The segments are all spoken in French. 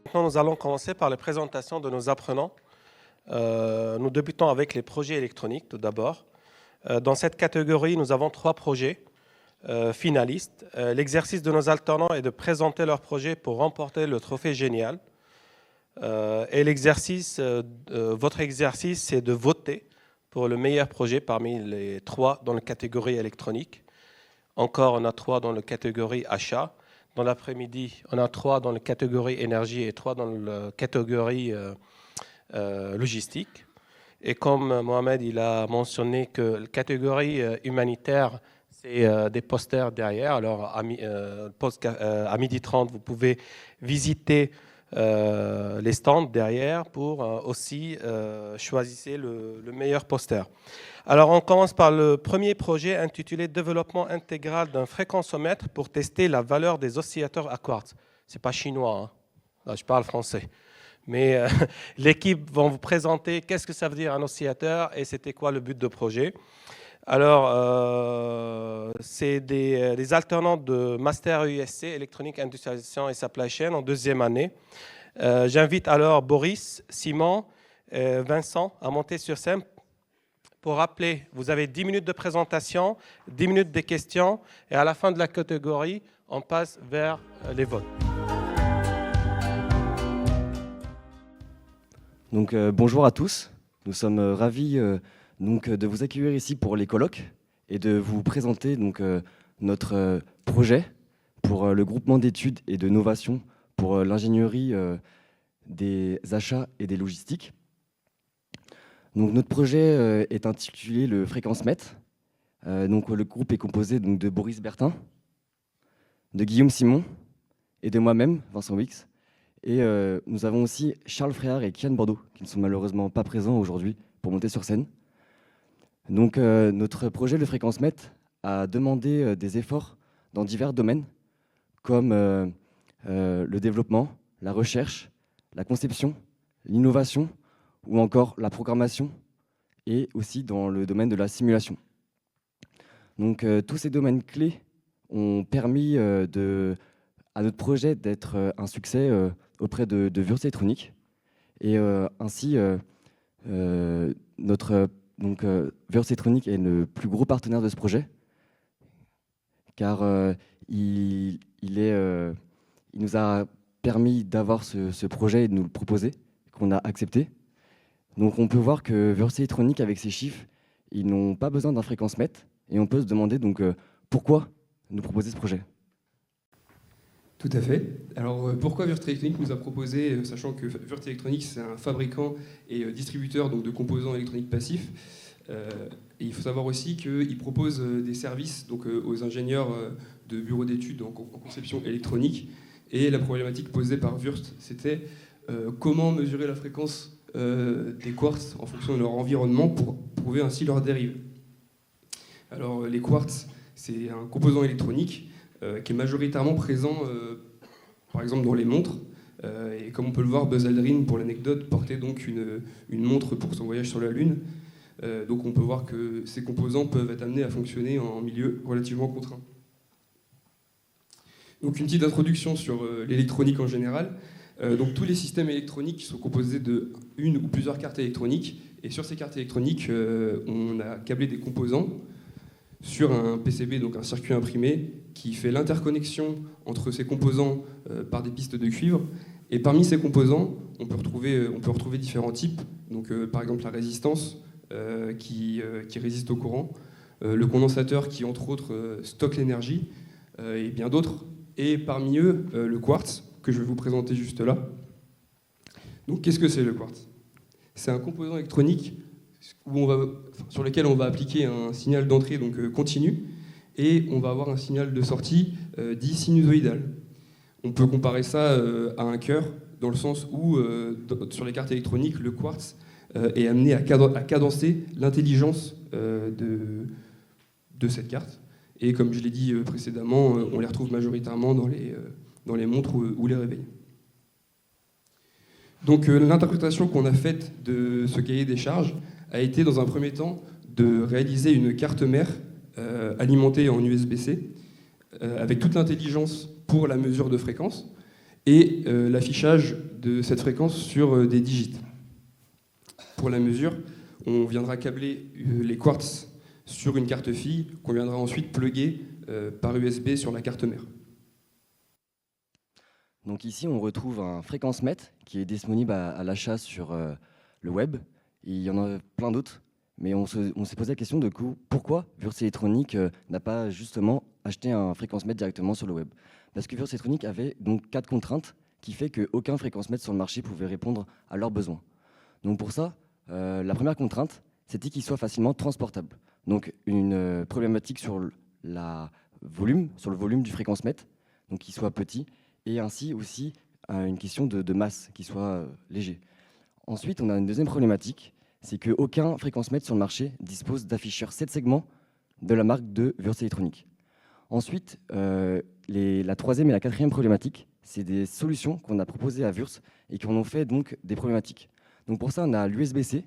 Maintenant, nous allons commencer par les présentations de nos apprenants. Nous débutons avec les projets électroniques tout d'abord. Dans cette catégorie, nous avons 3 projets finalistes. L'exercice de nos alternants est de présenter leur projet pour remporter le trophée génial. Et votre exercice, c'est de voter pour le meilleur projet parmi les 3 dans la catégorie électronique. Encore, on a 3 dans la catégorie achat. Dans l'après-midi, on a 3 dans la catégorie énergie et 3 dans la catégorie logistique. Et comme Mohamed il a mentionné que la catégorie humanitaire, c'est des posters derrière. Alors, à 12h30, vous pouvez visiter les stands derrière pour aussi choisir le meilleur poster. Alors, on commence par le premier projet intitulé « Développement intégral d'un fréquencomètre pour tester la valeur des oscillateurs à quartz ». Ce n'est pas chinois, hein. Là, je parle français. Mais l'équipe va vous présenter qu'est-ce que ça veut dire un oscillateur et c'était quoi le but de projet. Alors, c'est des alternants de Master USC, Électronique, Industrialisation et Supply Chain en 2e année. J'invite alors Boris, Simon, Vincent à monter sur scène. Pour rappeler, vous avez 10 minutes de présentation, 10 minutes de questions et à la fin de la catégorie, on passe vers les votes. Donc, bonjour à tous. Nous sommes ravis de vous accueillir ici pour les colloques et de vous présenter notre projet pour le groupement d'études et de novation pour l'ingénierie des achats et des logistiques. Donc, notre projet est intitulé le FréquenceMètre. Le groupe est composé de Boris Bertin, de Guillaume Simon et de moi-même, Vincent Wix. Et nous avons aussi Charles Fréard et Kian Bordeaux, qui ne sont malheureusement pas présents aujourd'hui pour monter sur scène. Donc, notre projet, le FréquenceMètre, a demandé des efforts dans divers domaines, comme le développement, la recherche, la conception, l'innovation, ou encore la programmation, et aussi dans le domaine de la simulation. Donc, tous ces domaines clés ont permis à notre projet d'être un succès auprès de Würtz Electronic. Et ainsi, notre Würtz Electronic est le plus gros partenaire de ce projet, car il nous a permis d'avoir ce projet et de nous le proposer, qu'on a accepté. Donc on peut voir que Würtz Electronic, avec ses chiffres, ils n'ont pas besoin d'un fréquence-mètre, et on peut se demander pourquoi nous proposer ce projet. Tout à fait. Alors pourquoi Würtz Electronic nous a proposé, sachant que Würtz Electronic c'est un fabricant et distributeur de composants électroniques passifs, et il faut savoir aussi qu'il propose des services aux ingénieurs de bureaux d'études en conception électronique. Et la problématique posée par Würtz, c'était comment mesurer la fréquence des quartz en fonction de leur environnement pour prouver ainsi leur dérive. Alors les quartz, c'est un composant électronique qui est majoritairement présent, par exemple, dans les montres. Et comme on peut le voir, Buzz Aldrin, pour l'anecdote, portait donc une montre pour son voyage sur la Lune. Donc on peut voir que ces composants peuvent être amenés à fonctionner en milieu relativement contraint. Donc une petite introduction sur l'électronique en général. Donc tous les systèmes électroniques sont composés de une ou plusieurs cartes électroniques. Et sur ces cartes électroniques, on a câblé des composants sur un PCB, donc un circuit imprimé, qui fait l'interconnexion entre ces composants par des pistes de cuivre. Et parmi ces composants, on peut retrouver différents types. Donc, par exemple, la résistance qui résiste au courant, le condensateur qui, entre autres, stocke l'énergie, et bien d'autres. Et parmi eux, le quartz, que je vais vous présenter juste là. Donc, qu'est-ce que c'est le quartz ? C'est un composant électronique sur lequel on va appliquer un signal d'entrée continu, et on va avoir un signal de sortie dit sinusoïdal. On peut comparer ça à un cœur, dans le sens où, sur les cartes électroniques, le quartz est amené à cadencer l'intelligence de cette carte. Et comme je l'ai dit précédemment, on les retrouve majoritairement dans les montres ou les réveils. Donc l'interprétation qu'on a faite de ce cahier des charges a été, dans un premier temps, de réaliser une carte mère alimentée en USB-C avec toute l'intelligence pour la mesure de fréquence, et l'affichage de cette fréquence sur des digits. Pour la mesure, on viendra câbler les quartz sur une carte fille qu'on viendra ensuite plugger par USB sur la carte mère. Donc ici, on retrouve un fréquence-mètre qui est disponible à l'achat sur le web. Et il y en a plein d'autres, mais on s'est posé la question de coup, pourquoi Würtz Electronic n'a pas justement acheté un fréquence-mètre directement sur le web? Parce que Würtz Electronic avait donc 4 contraintes qui fait qu'aucun fréquence-mètre sur le marché pouvait répondre à leurs besoins. Donc pour ça, la première contrainte, c'était qu'il soit facilement transportable. Donc une problématique sur le volume du fréquence-mètre, donc qu'il soit petit, et ainsi aussi une question de masse, qui soit léger. Ensuite, on a une deuxième problématique, c'est qu'aucun fréquence-mètre sur le marché dispose d'afficheurs 7 segments de la marque de Würtz Electronic. Ensuite, la troisième et la quatrième problématique, c'est des solutions qu'on a proposées à Würtz et qui en ont fait donc des problématiques. Donc pour ça, on a l'USB-C,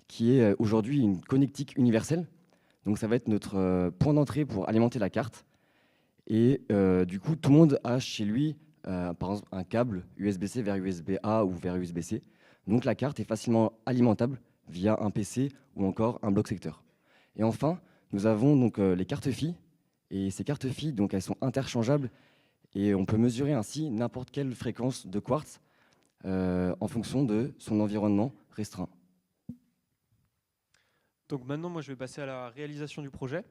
qui est aujourd'hui une connectique universelle. Donc ça va être notre point d'entrée pour alimenter la carte. Et du coup, tout le monde a chez lui, par exemple, un câble USB-C vers USB-A ou vers USB-C. Donc la carte est facilement alimentable via un PC ou encore un bloc secteur. Et enfin, nous avons donc les cartes filles. Et ces cartes filles, donc, elles sont interchangeables et on peut mesurer ainsi n'importe quelle fréquence de quartz en fonction de son environnement restreint. Donc maintenant, moi, je vais passer à la réalisation du projet.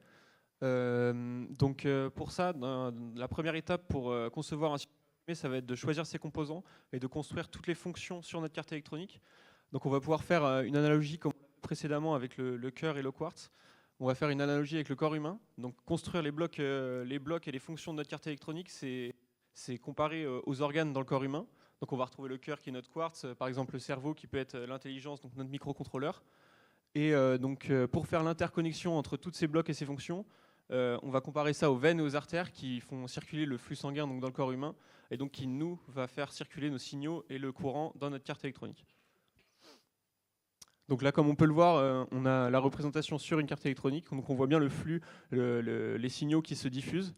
Pour ça, la première étape pour concevoir un circuit, ça va être de choisir ses composants et de construire toutes les fonctions sur notre carte électronique. Donc on va pouvoir faire une analogie comme précédemment avec le cœur et le quartz. On va faire une analogie avec le corps humain. Donc construire les blocs et les fonctions de notre carte électronique, c'est comparé aux organes dans le corps humain. Donc on va retrouver le cœur qui est notre quartz, par exemple le cerveau qui peut être l'intelligence, donc notre microcontrôleur. Et pour faire l'interconnexion entre tous ces blocs et ces fonctions, on va comparer ça aux veines et aux artères qui font circuler le flux sanguin donc dans le corps humain et donc qui nous va faire circuler nos signaux et le courant dans notre carte électronique. Donc là, comme on peut le voir, on a la représentation sur une carte électronique, donc on voit bien le flux, les signaux qui se diffusent.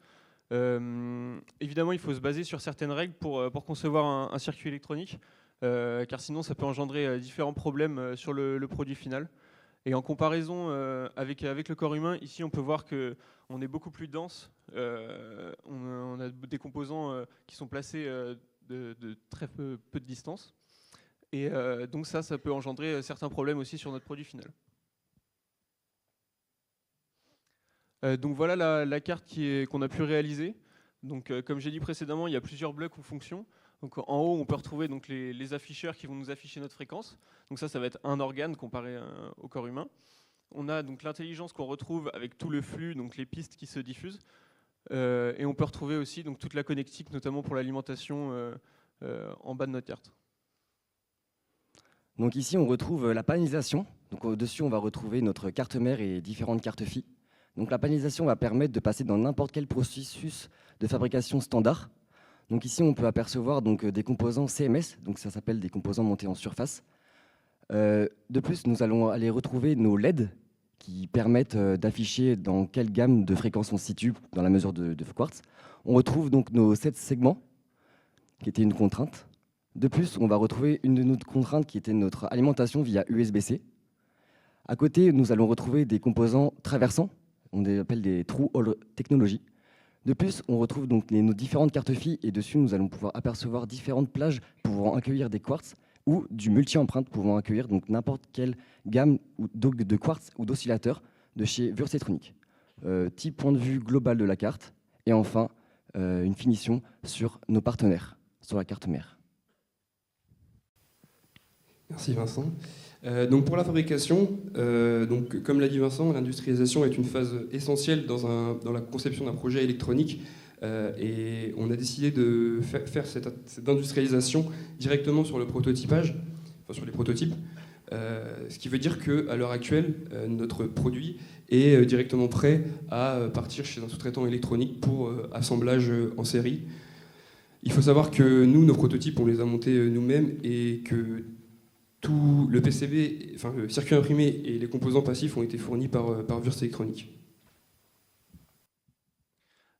Évidemment, il faut se baser sur certaines règles pour concevoir un circuit électronique, car sinon ça peut engendrer différents problèmes sur le produit final. Et en comparaison avec le corps humain, ici on peut voir qu'on est beaucoup plus dense. On a des composants qui sont placés de très peu de distance. Et donc ça peut engendrer certains problèmes aussi sur notre produit final. Donc voilà la carte qu'on a pu réaliser. Donc comme j'ai dit précédemment, il y a plusieurs blocs ou fonctions. Donc en haut, on peut retrouver donc les afficheurs qui vont nous afficher notre fréquence. Donc ça va être un organe comparé au corps humain. On a donc l'intelligence qu'on retrouve avec tout le flux, donc les pistes qui se diffusent. Et on peut retrouver aussi donc toute la connectique, notamment pour l'alimentation en bas de notre carte. Donc ici, on retrouve la panélisation. Donc au-dessus, on va retrouver notre carte mère et différentes cartes filles. Donc la panélisation va permettre de passer dans n'importe quel processus de fabrication standard. Donc ici, on peut apercevoir donc, des composants CMS, donc ça s'appelle des composants montés en surface. De plus, nous allons aller retrouver nos LED qui permettent d'afficher dans quelle gamme de fréquences on se situe dans la mesure de quartz. On retrouve donc nos 7 segments, qui étaient une contrainte. De plus, on va retrouver une de nos contraintes qui était notre alimentation via USB-C. À côté, nous allons retrouver des composants traversants, on les appelle des Through-Hole technologies. De plus, on retrouve donc nos différentes cartes filles et dessus, nous allons pouvoir apercevoir différentes plages pouvant accueillir des quartz ou du multi-empreinte pouvant accueillir donc n'importe quelle gamme de quartz ou d'oscillateurs de chez Würtz Electronic. Petit point de vue global de la carte et enfin une finition sur nos partenaires, sur la carte mère. Merci Vincent. Donc pour la fabrication, donc comme l'a dit Vincent, l'industrialisation est une phase essentielle dans la conception d'un projet électronique et on a décidé de faire cette industrialisation directement sur le prototypage, enfin sur les prototypes, ce qui veut dire qu'à l'heure actuelle, notre produit est directement prêt à partir chez un sous-traitant électronique pour assemblage en série. Il faut savoir que nous, nos prototypes, on les a montés nous-mêmes et que tout le PCB, enfin le circuit imprimé et les composants passifs ont été fournis par Würtz Electronic.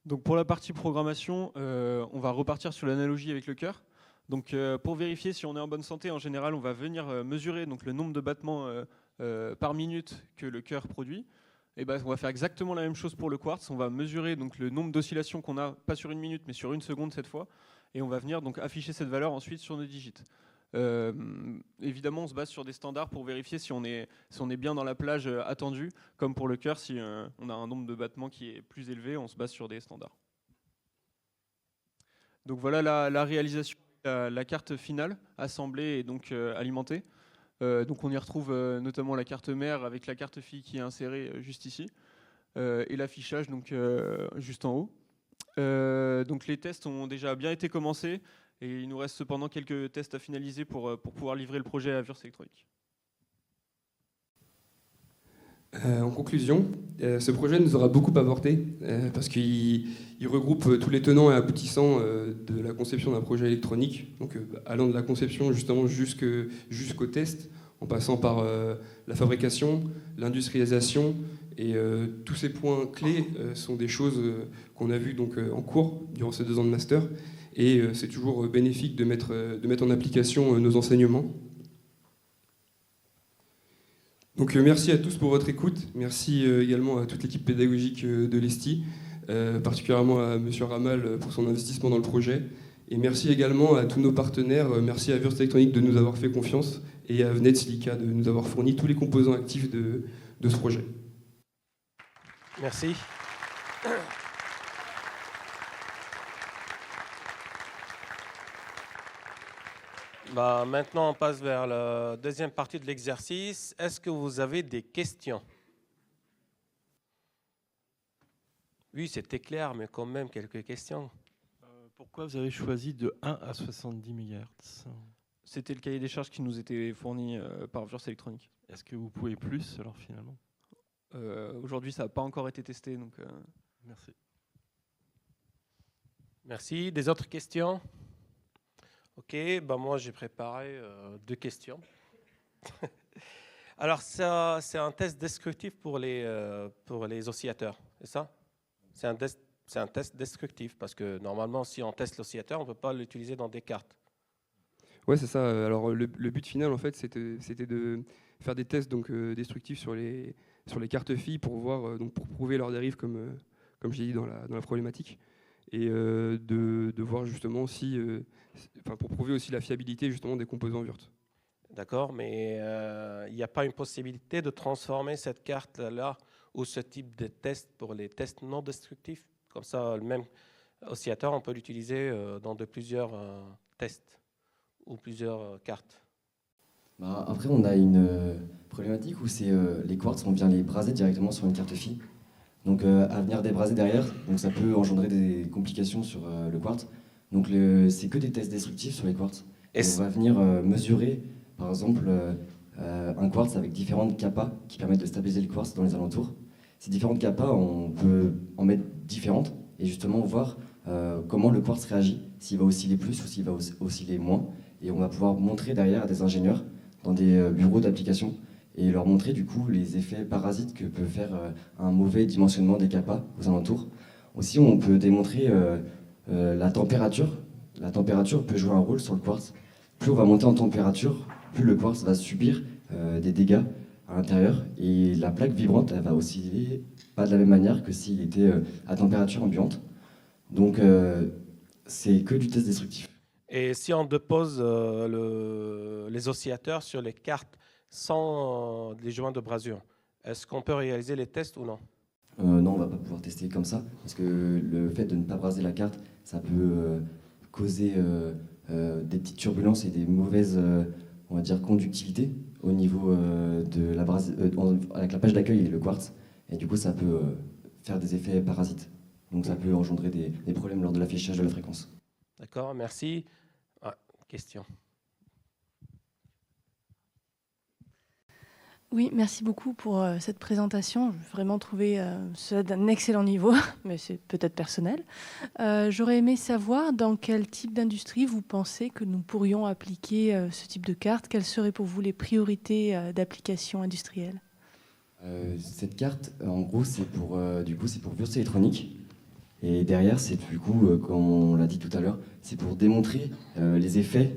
Donc pour la partie programmation, on va repartir sur l'analogie avec le cœur. Donc pour vérifier si on est en bonne santé, en général, on va venir mesurer donc, le nombre de battements par minute que le cœur produit. Et ben, on va faire exactement la même chose pour le quartz. On va mesurer donc, le nombre d'oscillations qu'on a, pas sur 1 minute, mais sur 1 seconde cette fois. Et on va venir donc, afficher cette valeur ensuite sur nos digits. Évidemment, on se base sur des standards pour vérifier si on est bien dans la plage attendue. Comme pour le cœur, si on a un nombre de battements qui est plus élevé, on se base sur des standards. Donc voilà la réalisation, la carte finale assemblée et donc alimentée. Donc on y retrouve notamment la carte mère avec la carte fille qui est insérée juste ici et l'affichage donc juste en haut. Donc les tests ont déjà bien été commencés et il nous reste cependant quelques tests à finaliser pour pouvoir livrer le projet à Würth Electronic. En conclusion, ce projet nous aura beaucoup apporté parce qu'il regroupe tous les tenants et aboutissants de la conception d'un projet électronique, donc allant de la conception justement jusqu'au test, en passant par la fabrication, l'industrialisation, et tous ces points clés sont des choses qu'on a vues donc, en cours durant ces 2 ans de master, et c'est toujours bénéfique de mettre en application nos enseignements. Donc merci à tous pour votre écoute. Merci également à toute l'équipe pédagogique de l'ESTI, particulièrement à M. Ramal pour son investissement dans le projet. Et merci également à tous nos partenaires. Merci à Würth Electronic de nous avoir fait confiance et à Vnet Silica de nous avoir fourni tous les composants actifs de ce projet. Merci. Maintenant, on passe vers la deuxième partie de l'exercice. Est-ce que vous avez des questions? Oui, c'était clair, mais quand même quelques questions. Pourquoi vous avez choisi de 1 à 70 MHz? C'était le cahier des charges qui nous était fourni par Würth Electronic. Est-ce que vous pouvez plus alors finalement? Aujourd'hui, ça n'a pas encore été testé. Donc, Merci. Merci. Des autres questions? Ok, moi j'ai préparé 2 questions. Alors ça, c'est un test descriptif pour les oscillateurs, c'est ça? C'est un test descriptif parce que normalement si on teste l'oscillateur, on ne peut pas l'utiliser dans des cartes. Ouais, c'est ça. Alors le but final en fait, c'était de faire des tests donc destructifs sur les cartes filles pour voir donc pour prouver leur dérive comme j'ai dit dans la problématique. Et de voir justement si, pour prouver aussi la fiabilité justement des composants Würth. D'accord, mais il n'y a pas une possibilité de transformer cette carte-là ou ce type de test pour les tests non destructifs? Comme ça, le même oscillateur, on peut l'utiliser dans plusieurs tests ou plusieurs cartes. Après, on a une problématique où c'est les quartz, on vient les braser directement sur une carte fille. Donc à venir débraser derrière, donc ça peut engendrer des complications sur le quartz. Donc c'est que des tests destructifs sur les quartz. On va venir mesurer, par exemple, un quartz avec différentes kappas qui permettent de stabiliser le quartz dans les alentours. Ces différentes kappas, on peut en mettre différentes et justement voir comment le quartz réagit, s'il va osciller plus ou s'il va osciller moins. Et on va pouvoir montrer derrière à des ingénieurs dans des bureaux d'application et leur montrer du coup les effets parasites que peut faire un mauvais dimensionnement des kappas aux alentours. Aussi, on peut démontrer la température. La température peut jouer un rôle sur le quartz. Plus on va monter en température, plus le quartz va subir des dégâts à l'intérieur et la plaque vibrante elle va osciller pas de la même manière que s'il était à température ambiante. Donc c'est que du test destructif. Et si on dépose les oscillateurs sur les cartes sans les joints de brasure, est-ce qu'on peut réaliser les tests ou non? Non, on ne va pas pouvoir tester comme ça, parce que le fait de ne pas braser la carte, ça peut causer des petites turbulences et des mauvaises on va dire, conductivité au niveau de la avec la page d'accueil et le quartz. Et du coup, ça peut faire des effets parasites. Donc ça peut engendrer des problèmes lors de l'affichage de la fréquence. D'accord, merci. Question. Oui, merci beaucoup pour cette présentation. J'ai vraiment trouvé cela d'un excellent niveau, mais c'est peut-être personnel. J'aurais aimé savoir dans quel type d'industrie vous pensez que nous pourrions appliquer ce type de carte. Quelles seraient pour vous les priorités d'application industrielle? Cette carte, en gros, c'est pour Würth Electronic. Et derrière, c'est du coup, comme on l'a dit tout à l'heure, c'est pour démontrer les effets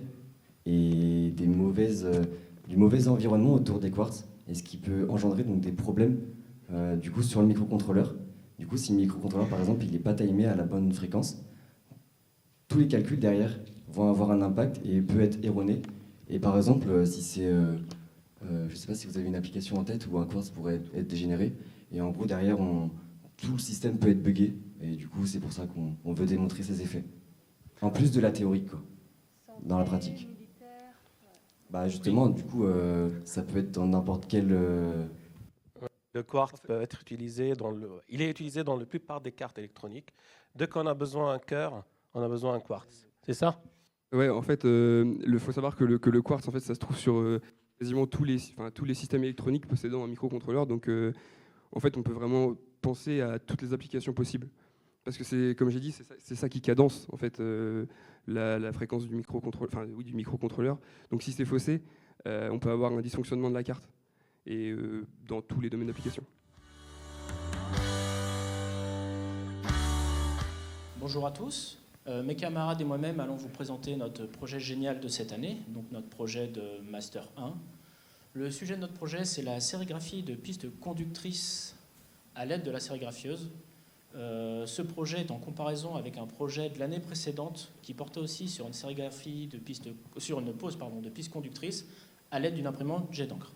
et du mauvais environnement autour des quartz, et ce qui peut engendrer donc des problèmes du coup sur le microcontrôleur. Du coup, si le microcontrôleur, par exemple, il n'est pas timé à la bonne fréquence, tous les calculs derrière vont avoir un impact et peut être erroné. Et par exemple, si c'est, je ne sais pas si vous avez une application en tête où un quartz pourrait être dégénéré, et en gros derrière, tout le système peut être buggé, et du coup, c'est pour ça qu'on veut démontrer ces effets. En plus de la théorie, quoi, dans la pratique. Bah justement, du coup, ça peut être dans n'importe quel... Le quartz peut être utilisé il est utilisé dans la plupart des cartes électroniques. Dès qu'on a besoin d'un cœur, on a besoin d'un quartz. C'est ça? Ouais, en fait, il faut savoir que le quartz, en fait, ça se trouve sur quasiment tous les systèmes électroniques possédant un microcontrôleur. Donc, en fait, on peut vraiment penser à toutes les applications possibles. Parce que c'est, comme j'ai dit, c'est ça qui cadence en fait la fréquence du du microcontrôleur. Donc, si c'est faussé, on peut avoir un dysfonctionnement de la carte et dans tous les domaines d'application. Bonjour à tous. Mes camarades et moi-même allons vous présenter notre projet génial de cette année, donc notre projet de Master 1. Le sujet de notre projet, c'est la sérigraphie de pistes conductrices à l'aide de la sérigraphieuse. Ce projet est en comparaison avec un projet de l'année précédente qui portait aussi sur une sérigraphie sur une pose de pistes conductrices à l'aide d'une imprimante jet d'encre.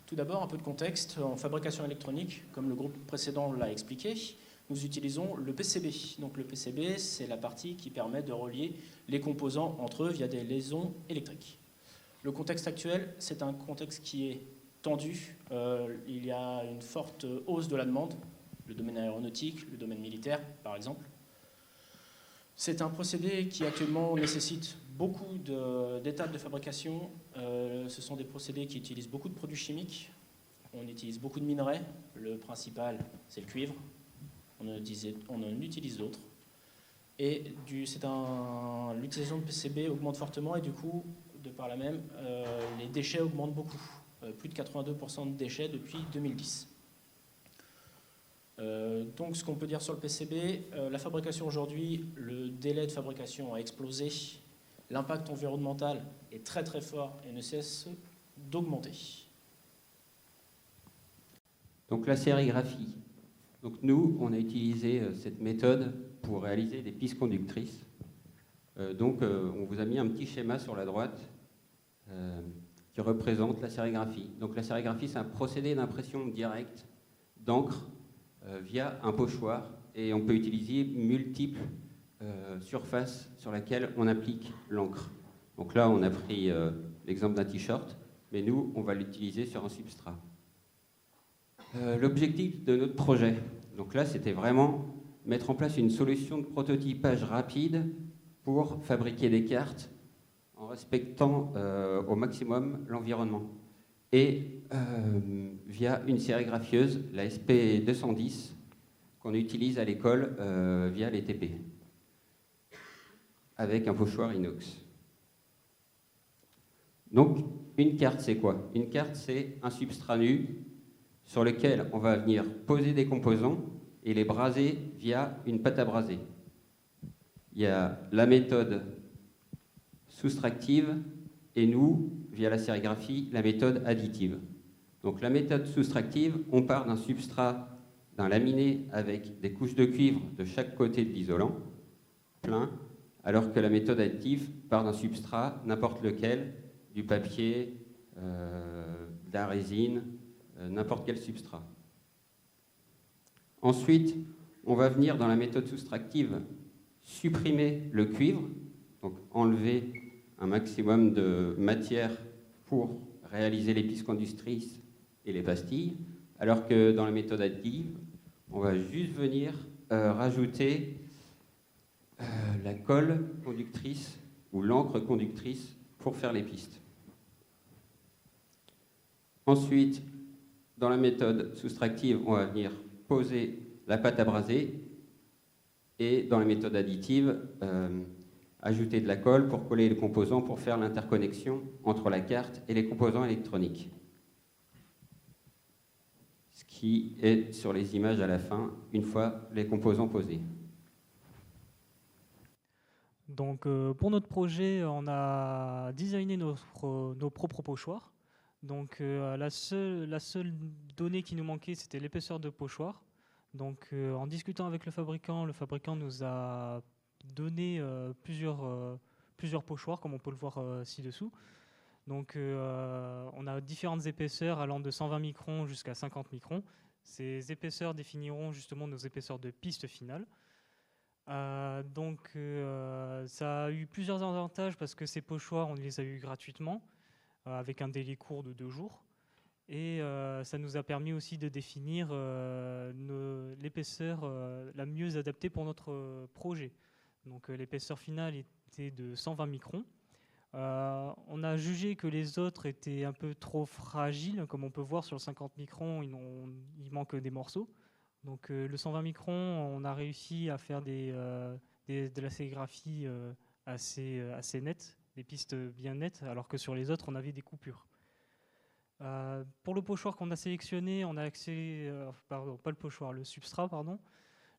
Tout d'abord, un peu de contexte. En fabrication électronique, comme le groupe précédent l'a expliqué, nous utilisons le PCB. Donc le PCB, c'est la partie qui permet de relier les composants entre eux via des liaisons électriques. Le contexte actuel, c'est un contexte qui est tendu. Il y a une forte hausse de la demande, le domaine aéronautique, le domaine militaire, par exemple. C'est un procédé qui actuellement nécessite beaucoup d'étapes de fabrication. Ce sont des procédés qui utilisent beaucoup de produits chimiques. On utilise beaucoup de minerais. Le principal, c'est le cuivre. On en utilise d'autres. Et l'utilisation de PCB augmente fortement et du coup, de par là même, les déchets augmentent beaucoup. Plus de 82% de déchets depuis 2010. Donc ce qu'on peut dire sur le PCB, la fabrication aujourd'hui, le délai de fabrication a explosé, l'impact environnemental est très très fort et ne cesse d'augmenter. Donc la sérigraphie. Donc nous, on a utilisé cette méthode pour réaliser des pistes conductrices. On vous a mis un petit schéma sur la droite qui représente la sérigraphie. Donc la sérigraphie, c'est un procédé d'impression directe d'encre via un pochoir et on peut utiliser multiples surfaces sur lesquelles on applique l'encre. Donc là, on a pris l'exemple d'un t-shirt, mais nous, on va l'utiliser sur un substrat. L'objectif de notre projet, donc là, c'était vraiment mettre en place une solution de prototypage rapide pour fabriquer des cartes en respectant au maximum l'environnement. Et via une sérigraphieuse, la SP210, qu'on utilise à l'école via les TP, avec un pochoir inox. Donc, une carte, c'est quoi? Une carte, c'est un substrat nu sur lequel on va venir poser des composants et les braser via une pâte à braser. Il y a la méthode soustractive et nous, via la sérigraphie, la méthode additive. Donc la méthode soustractive, on part d'un substrat, d'un laminé avec des couches de cuivre de chaque côté de l'isolant, plein, alors que la méthode additive part d'un substrat, n'importe lequel, du papier, de la résine, n'importe quel substrat. Ensuite, on va venir dans la méthode soustractive supprimer le cuivre, donc enlever un maximum de matière pour réaliser les pistes conductrices et les pastilles, alors que dans la méthode additive, on va juste venir rajouter la colle conductrice ou l'encre conductrice pour faire les pistes. Ensuite, dans la méthode soustractive, on va venir poser la pâte à braser et dans la méthode additive, ajouter de la colle pour coller les composants pour faire l'interconnexion entre la carte et les composants électroniques. Ce qui est sur les images à la fin, une fois les composants posés. Donc, pour notre projet, on a designé nos propres pochoirs. Donc, la seule donnée qui nous manquait, c'était l'épaisseur de pochoir. Donc, en discutant avec le fabricant nous a donné plusieurs pochoirs, comme on peut le voir ci-dessous. Donc, on a différentes épaisseurs allant de 120 microns jusqu'à 50 microns. Ces épaisseurs définiront justement nos épaisseurs de piste finale. Ça a eu plusieurs avantages parce que ces pochoirs, on les a eu gratuitement avec un délai court de 2 jours. Et ça nous a permis aussi de définir l'épaisseur la mieux adaptée pour notre projet. Donc l'épaisseur finale était de 120 microns. On a jugé que les autres étaient un peu trop fragiles. Comme on peut voir sur le 50 microns, il manque des morceaux. Donc le 120 microns, on a réussi à faire de la sérigraphie assez nette, des pistes bien nettes, alors que sur les autres, on avait des coupures. Pour le pochoir qu'on a sélectionné, on a le substrat, pardon.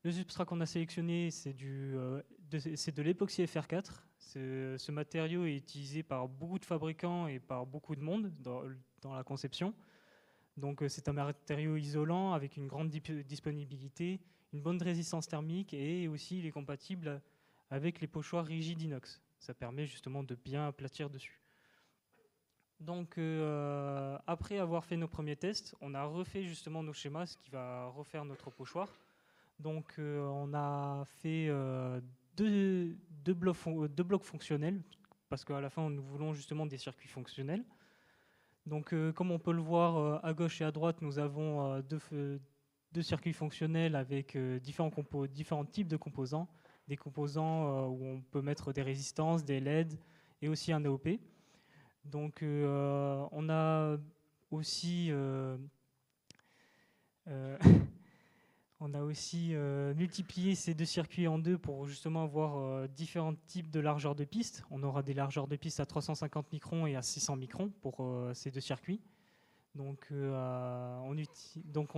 Le substrat qu'on a sélectionné, c'est de l'époxy FR4. Ce matériau est utilisé par beaucoup de fabricants et par beaucoup de monde dans la conception. Donc c'est un matériau isolant avec une grande disponibilité, une bonne résistance thermique et aussi il est compatible avec les pochoirs rigides inox. Ça permet justement de bien aplatir dessus. Donc après avoir fait nos premiers tests, on a refait justement nos schémas, ce qui va refaire notre pochoir. Donc on a fait deux blocs fonctionnels, parce qu'à la fin nous voulons justement des circuits fonctionnels. Donc comme on peut le voir à gauche et à droite, nous avons deux circuits fonctionnels avec différents types de composants. Des composants où on peut mettre des résistances, des LED et aussi un AOP. Donc on a aussi multiplié ces deux circuits en deux pour justement avoir différents types de largeur de piste. On aura des largeurs de piste à 350 microns et à 600 microns pour ces deux circuits. Donc on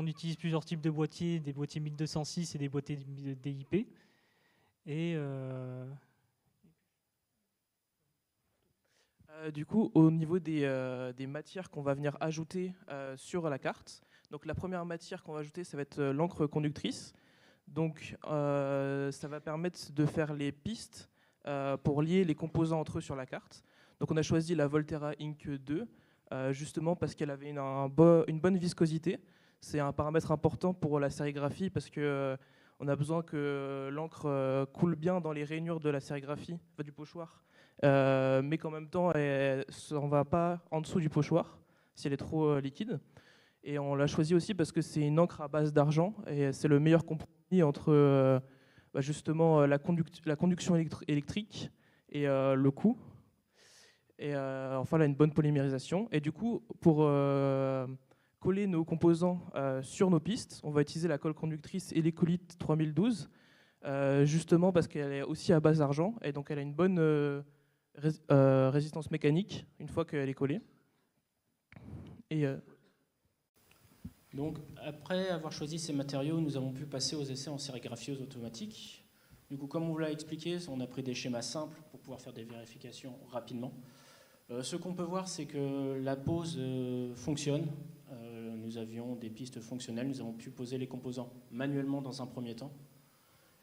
utilise plusieurs types de boîtiers, des boîtiers 1206 et des boîtiers DIP. Du coup, au niveau des matières qu'on va venir ajouter sur la carte, donc la première matière qu'on va ajouter, ça va être l'encre conductrice. Donc ça va permettre de faire les pistes pour lier les composants entre eux sur la carte. Donc on a choisi la Volterra Ink 2, justement parce qu'elle avait une bonne viscosité. C'est un paramètre important pour la sérigraphie parce que on a besoin que l'encre coule bien dans les rainures de la sérigraphie, du pochoir, mais qu'en même temps, elle ne s'en va pas en dessous du pochoir si elle est trop liquide. Et on l'a choisi aussi parce que c'est une encre à base d'argent et c'est le meilleur compromis entre justement la conduction électrique et le coût. Et enfin, elle a une bonne polymérisation. Et du coup, pour coller nos composants sur nos pistes, on va utiliser la colle conductrice Elecolite 3012, justement parce qu'elle est aussi à base d'argent et donc elle a une bonne résistance mécanique une fois qu'elle est collée. Et donc après avoir choisi ces matériaux, nous avons pu passer aux essais en sérigraphieuse automatique. Du coup, comme on vous l'a expliqué, on a pris des schémas simples pour pouvoir faire des vérifications rapidement. Ce qu'on peut voir, c'est que la pose fonctionne. Nous avions des pistes fonctionnelles, nous avons pu poser les composants manuellement dans un premier temps.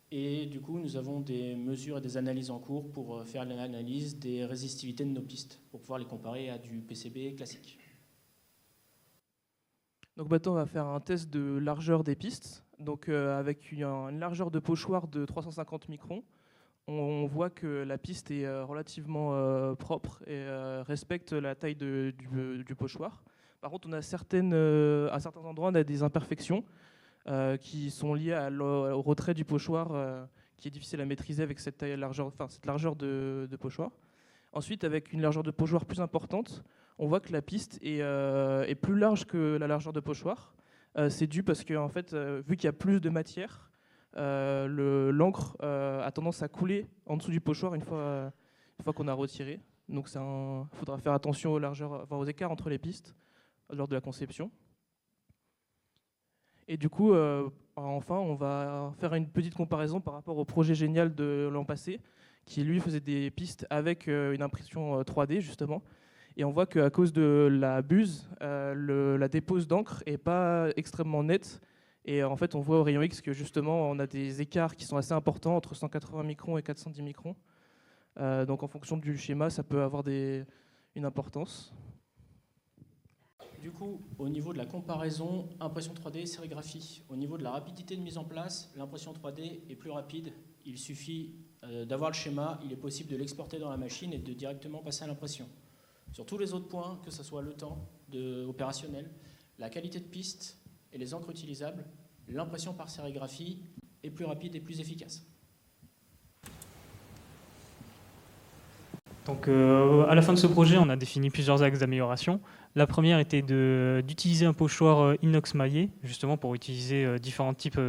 Et du coup, nous avons des mesures et des analyses en cours pour faire l'analyse des résistivités de nos pistes, pour pouvoir les comparer à du PCB classique. donc maintenant, on va faire un test de largeur des pistes. Donc avec une largeur de pochoir de 350 microns, on voit que la piste est relativement propre et respecte la taille du pochoir. Par contre, on a à certains endroits, on a des imperfections qui sont liées au retrait du pochoir, qui est difficile à maîtriser avec cette largeur de pochoir. Ensuite, avec une largeur de pochoir plus importante, on voit que la piste est plus large que la largeur de pochoir. C'est dû parce que, en fait, vu qu'il y a plus de matière, l'encre a tendance à couler en dessous du pochoir une fois qu'on a retiré. Donc il faudra faire attention aux écarts entre les pistes lors de la conception. Et du coup, enfin, on va faire une petite comparaison par rapport au projet génial de l'an passé, qui lui faisait des pistes avec une impression 3D justement. Et on voit qu'à cause de la buse, la dépose d'encre n'est pas extrêmement nette. Et en fait, on voit au rayon X que justement, on a des écarts qui sont assez importants entre 180 microns et 410 microns. Donc en fonction du schéma, ça peut avoir une importance. Du coup, au niveau de la comparaison, impression 3D et sérigraphie, au niveau de la rapidité de mise en place, l'impression 3D est plus rapide. Il suffit d'avoir le schéma, il est possible de l'exporter dans la machine et de directement passer à l'impression. Sur tous les autres points, que ce soit le temps opérationnel, la qualité de piste et les encres utilisables, l'impression par sérigraphie est plus rapide et plus efficace. Donc, à la fin de ce projet, on a défini plusieurs axes d'amélioration. La première était d'utiliser un pochoir inox maillé, justement pour utiliser différents types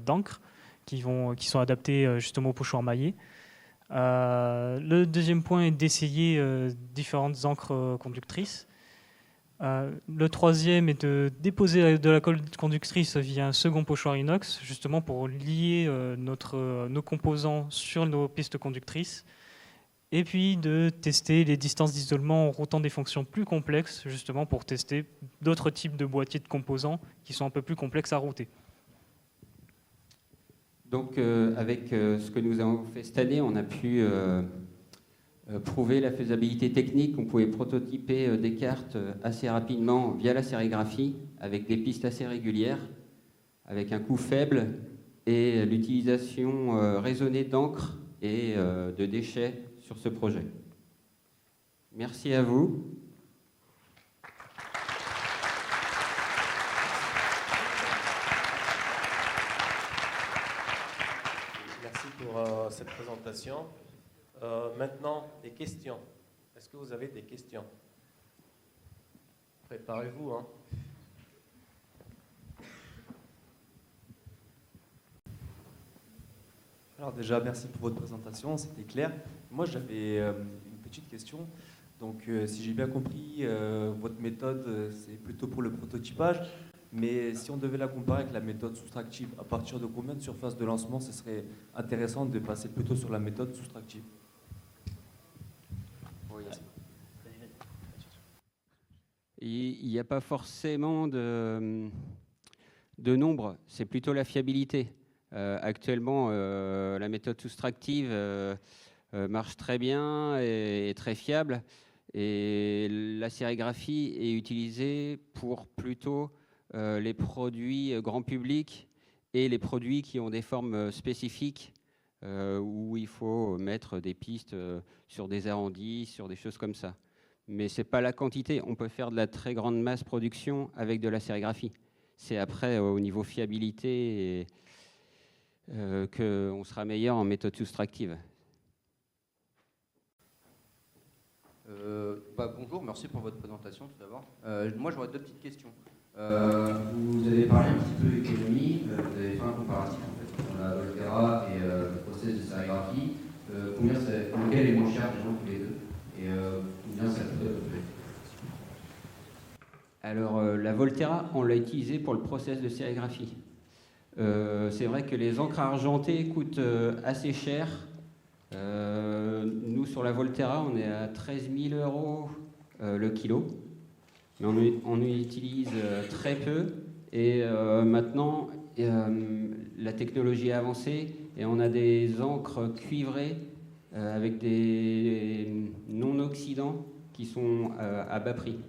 d'encre qui sont adaptés justement au pochoir maillé. Le deuxième point est d'essayer différentes encres conductrices. Le troisième est de déposer de la colle conductrice via un second pochoir inox, justement pour lier nos composants sur nos pistes conductrices. Et puis de tester les distances d'isolement en routant des fonctions plus complexes, justement pour tester d'autres types de boîtiers de composants qui sont un peu plus complexes à router. Donc avec ce que nous avons fait cette année, on a pu prouver la faisabilité technique. On pouvait prototyper des cartes assez rapidement via la sérigraphie, avec des pistes assez régulières, avec un coût faible et l'utilisation raisonnée d'encre et de déchets sur ce projet. Merci à vous. Merci pour cette présentation. Maintenant, des questions. Est-ce que vous avez des questions? Préparez-vous, hein. Alors déjà, merci pour votre présentation, c'était clair. Moi, j'avais une petite question. Donc, si j'ai bien compris, votre méthode, c'est plutôt pour le prototypage. Mais si on devait la comparer avec la méthode soustractive, à partir de combien de surfaces de lancement, ce serait intéressant de passer plutôt sur la méthode soustractive? Il n'y a pas forcément de nombre, c'est plutôt la fiabilité. Actuellement, la méthode soustractive marche très bien et est très fiable. Et la sérigraphie est utilisée pour plutôt les produits grand public et les produits qui ont des formes spécifiques où il faut mettre des pistes sur des arrondis, sur des choses comme ça. Mais ce n'est pas la quantité. On peut faire de la très grande masse production avec de la sérigraphie. C'est après, au niveau fiabilité, qu'on sera meilleur en méthode soustractive. Bonjour, merci pour votre présentation tout d'abord. Moi j'aurais deux petites questions. Vous avez parlé un petit peu économie, vous avez fait un comparatif en fait, entre la Volterra et le process de sérigraphie. Lequel est moins cher disons, tous les deux et combien ça coûte à peu près? Alors la Volterra, on l'a utilisée pour le process de sérigraphie. C'est vrai que les encres argentées coûtent assez cher. Nous, sur la Volterra, on est à 13 000 € le kilo. Mais on utilise très peu. Et maintenant, la technologie a avancé et on a des encres cuivrées avec des non-oxydants qui sont à bas prix,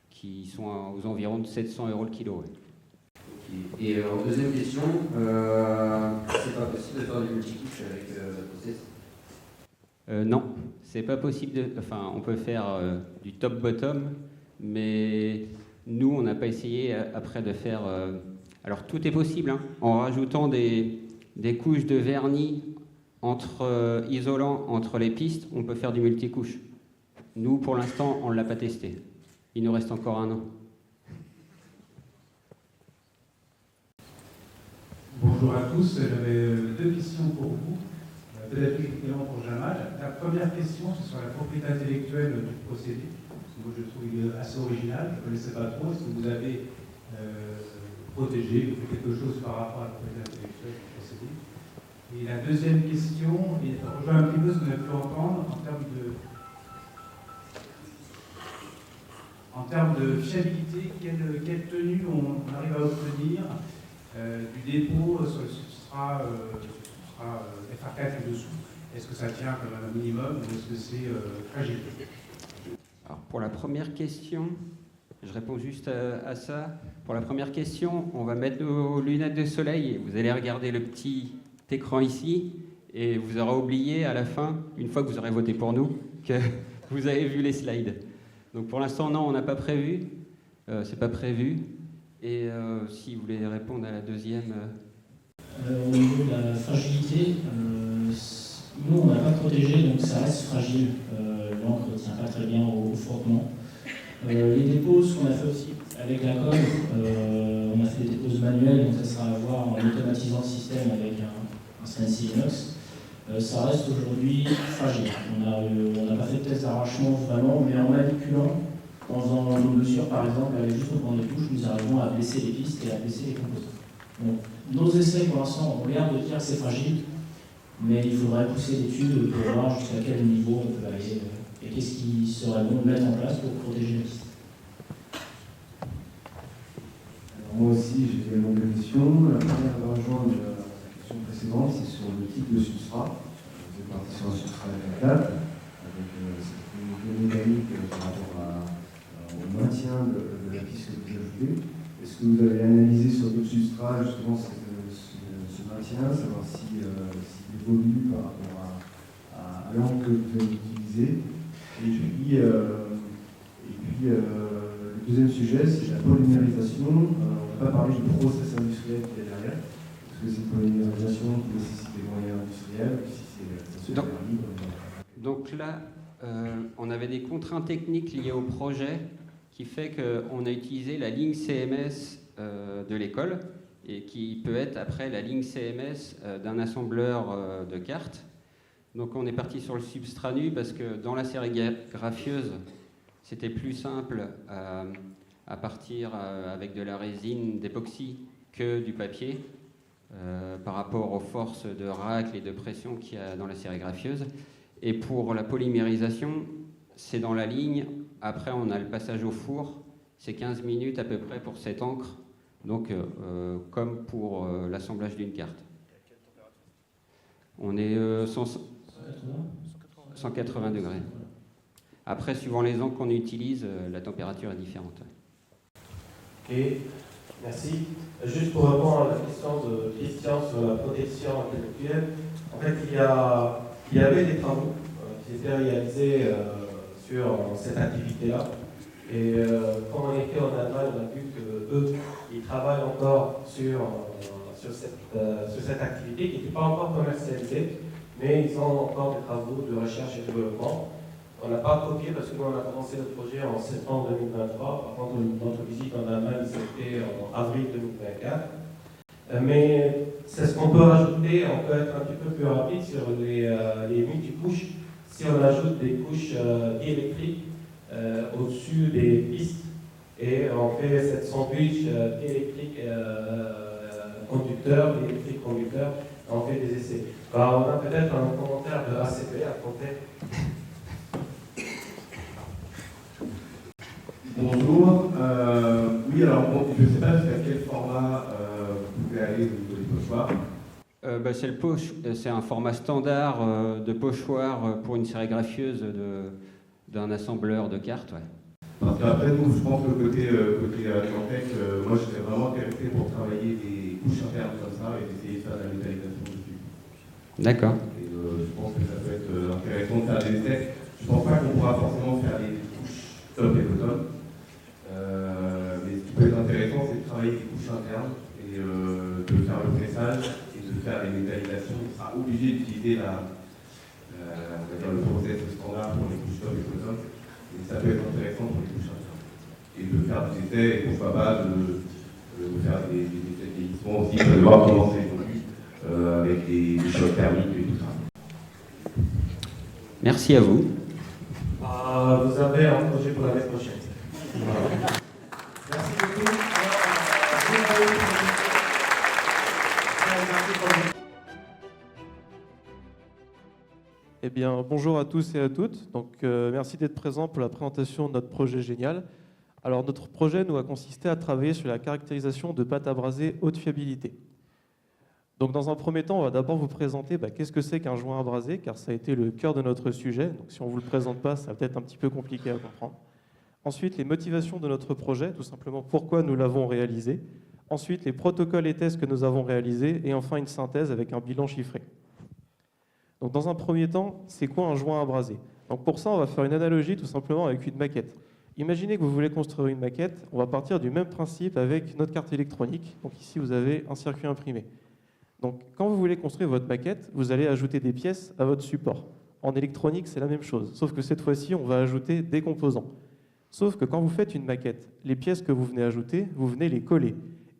qui sont aux environs de 700 € le kilo. Ouais. Et deuxième question, c'est pas possible de faire du multicouche avec le process? Non, c'est pas possible. Enfin, on peut faire du top-bottom, mais nous, on n'a pas essayé après de faire. Alors, tout est possible, hein, en rajoutant des couches de vernis isolant entre les pistes, on peut faire du multicouche. Nous, pour l'instant, on ne l'a pas testé. Il nous reste encore 1 an. Bonjour à tous, j'avais deux questions pour vous, peut-être également pour Jamal. La première question, c'est sur la propriété intellectuelle du procédé. Moi, je trouve il est assez original, je ne connaissais pas trop. Est-ce que vous avez protégé, vous faites quelque chose par rapport à la propriété intellectuelle du procédé. Et la deuxième question, et ça rejoint un petit peu ce qu'on a pu entendre en termes de fiabilité, quelle tenue on arrive à obtenir du dépôt sur le substrat FR4 et dessous. Est-ce que ça tient comme un minimum ou est-ce que c'est fragile? Alors pour la première question, je réponds juste à ça. Pour la première question, on va mettre nos lunettes de soleil et vous allez regarder le petit écran ici et vous aurez oublié à la fin, une fois que vous aurez voté pour nous, que vous avez vu les slides. Donc pour l'instant, non, on n'a pas prévu. C'est pas prévu. Et si vous voulez répondre à la deuxième... Au niveau de la fragilité, nous on n'a pas protégé, donc ça reste fragile. L'encre ne tient pas très bien au frottement. Les dépôts, ce qu'on a fait aussi avec la colle, on a fait des dépôts manuels, donc ça sera à voir en automatisant le système avec un stencil inox. Ça reste aujourd'hui fragile. On n'a pas fait de test d'arrachement vraiment, mais en manipulant, en faisant nos mesures par exemple, avec juste au point de touche, nous arrivons à blesser les pistes et à blesser les composants. Donc, nos essais pour l'instant ont l'air de dire que c'est fragile, mais il faudrait pousser l'étude pour voir jusqu'à quel niveau on peut aller et qu'est-ce qui serait bon de mettre en place pour protéger les pistes. Alors moi aussi, j'ai également deux questions. La première va rejoindre la question précédente, c'est sur le type de substrat. Vous êtes parti sur un substrat FR4 avec cette mécanique par rapport au maintien de la piste que vous ajoutez. Est-ce que vous avez analysé sur d'autres substrats justement ce maintien, savoir s'il évolue par rapport à l'angle que vous avez utilisé? Et puis le deuxième sujet, c'est la polymérisation. On n'a pas parlé du process industriel qui est derrière. Est-ce que c'est une polymérisation qui nécessite des moyens industriels ou si c'est libre? Donc là, on avait des contraintes techniques liées au projet qui fait qu'on a utilisé la ligne CMS de l'école et qui peut être après la ligne CMS d'un assembleur de cartes. Donc on est parti sur le substrat nu parce que dans la sérigraphieuse, c'était plus simple à partir avec de la résine d'époxy que du papier par rapport aux forces de racle et de pression qu'il y a dans la sérigraphieuse. Et pour la polymérisation, c'est dans la ligne. Après, on a le passage au four. C'est 15 minutes à peu près pour cette encre. Donc, comme pour l'assemblage d'une carte. On est 180 degrés. Après, suivant les encres qu'on utilise, la température est différente. Ok, merci. Juste pour répondre à la question de Christian sur la protection intellectuelle, en fait, il y avait des travaux qui étaient réalisés sur cette activité-là. Et quand on était en Allemagne, on a vu qu'eux, ils travaillent encore sur cette activité qui n'était pas encore commercialisée, mais ils ont encore des travaux de recherche et développement. On n'a pas copié parce que nous, on a commencé le projet en septembre 2023. Par contre, notre visite en Allemagne, c'était en avril 2024. Mais c'est ce qu'on peut rajouter. On peut être un petit peu plus rapide sur les multicouches. Si on ajoute des couches diélectriques au-dessus des pistes et on fait cette sandwich diélectrique conducteur, diélectrique conducteur, on fait des essais. Alors, on a peut-être un commentaire de ACP à compter. Bonjour. Oui, alors bon, je ne sais pas jusqu'à quel format vous pouvez aller au niveau des pochoirs. C'est un format standard de pochoir pour une sérigraphieuse d'un assembleur de cartes. Ouais. Parce qu'après, nous, je pense que côté Atlantic, moi je serais vraiment intéressé pour travailler des couches internes comme ça et d'essayer de faire de la métallisation dessus. D'accord. Et je pense que ça peut être intéressant de faire des essais. Je ne pense pas qu'on pourra forcément faire des couches top et bottom. Mais ce qui peut être intéressant, c'est de travailler des couches internes et de faire le pressage et de faire les métallisations. On sera obligé d'utiliser le process standard pour les couches top et bottom. Et ça peut être intéressant pour les couches internes. Et de faire des essais, et pourquoi pas de faire des essais de vieillissement aussi, de voir comment ça évolue avec des chocs thermiques et tout ça. Merci à vous. Vous avez un projet pour l'année prochaine. Voilà. Merci beaucoup. Eh bien, bonjour à tous et à toutes. Donc, merci d'être présents pour la présentation de notre projet génial. Alors, notre projet nous a consisté à travailler sur la caractérisation de pâte à braser haute fiabilité. Donc, dans un premier temps, on va d'abord vous présenter qu'est-ce que c'est qu'un joint à braser, car ça a été le cœur de notre sujet. Donc, si on ne vous le présente pas, ça va peut-être un petit peu compliqué à comprendre. Ensuite, les motivations de notre projet, tout simplement pourquoi nous l'avons réalisé. Ensuite, les protocoles et tests que nous avons réalisés. Et enfin, une synthèse avec un bilan chiffré. Donc, dans un premier temps, c'est quoi un joint à braser? Donc, pour ça, on va faire une analogie tout simplement avec une maquette. Imaginez que vous voulez construire une maquette. On va partir du même principe avec notre carte électronique. Donc, ici, vous avez un circuit imprimé. Donc, quand vous voulez construire votre maquette, vous allez ajouter des pièces à votre support. En électronique, c'est la même chose, sauf que cette fois-ci, on va ajouter des composants. Sauf que quand vous faites une maquette, les pièces que vous venez ajouter, vous venez les coller.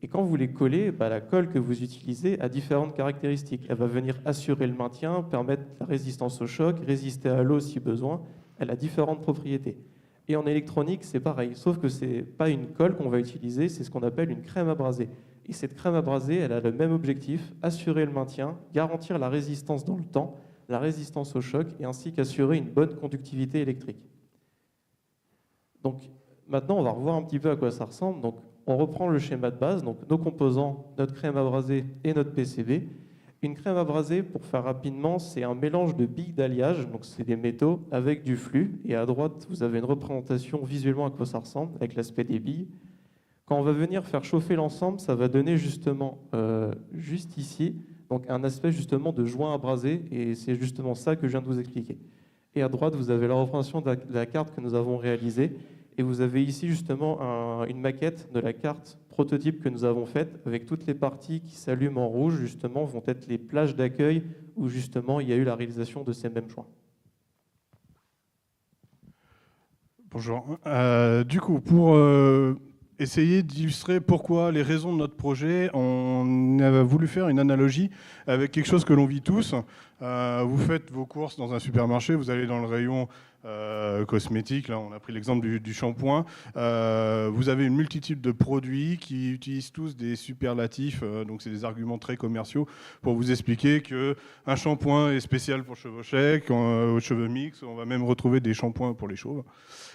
Et quand vous les collez, la colle que vous utilisez a différentes caractéristiques. Elle va venir assurer le maintien, permettre la résistance au choc, résister à l'eau si besoin. Elle a différentes propriétés. Et en électronique, c'est pareil, sauf que ce n'est pas une colle qu'on va utiliser, c'est ce qu'on appelle une crème à braser. Et cette crème à braser, elle a le même objectif, assurer le maintien, garantir la résistance dans le temps, la résistance au choc, et ainsi qu'assurer une bonne conductivité électrique. Donc maintenant, on va revoir un petit peu à quoi ça ressemble. Donc, on reprend le schéma de base, donc nos composants, notre crème à braser et notre PCB. Une crème à braser, pour faire rapidement, c'est un mélange de billes d'alliage, donc c'est des métaux, avec du flux. Et à droite, vous avez une représentation visuellement à quoi ça ressemble, avec l'aspect des billes. Quand on va venir faire chauffer l'ensemble, ça va donner justement, juste ici, donc un aspect justement de joint à braser, et c'est justement ça que je viens de vous expliquer. Et à droite, vous avez la représentation de la carte que nous avons réalisée, et vous avez ici justement une maquette de la carte prototype que nous avons faite, avec toutes les parties qui s'allument en rouge, justement, vont être les plages d'accueil où justement il y a eu la réalisation de ces mêmes joints. Bonjour. Du coup, pour essayer d'illustrer pourquoi, les raisons de notre projet, on a voulu faire une analogie avec quelque chose que l'on vit tous. Vous faites vos courses dans un supermarché, vous allez dans le rayon cosmétique, là on a pris l'exemple du shampoing. Vous avez une multitude de produits qui utilisent tous des superlatifs, donc c'est des arguments très commerciaux pour vous expliquer qu'un shampoing est spécial pour cheveux secs, aux cheveux mixtes, on va même retrouver des shampoings pour les chauves.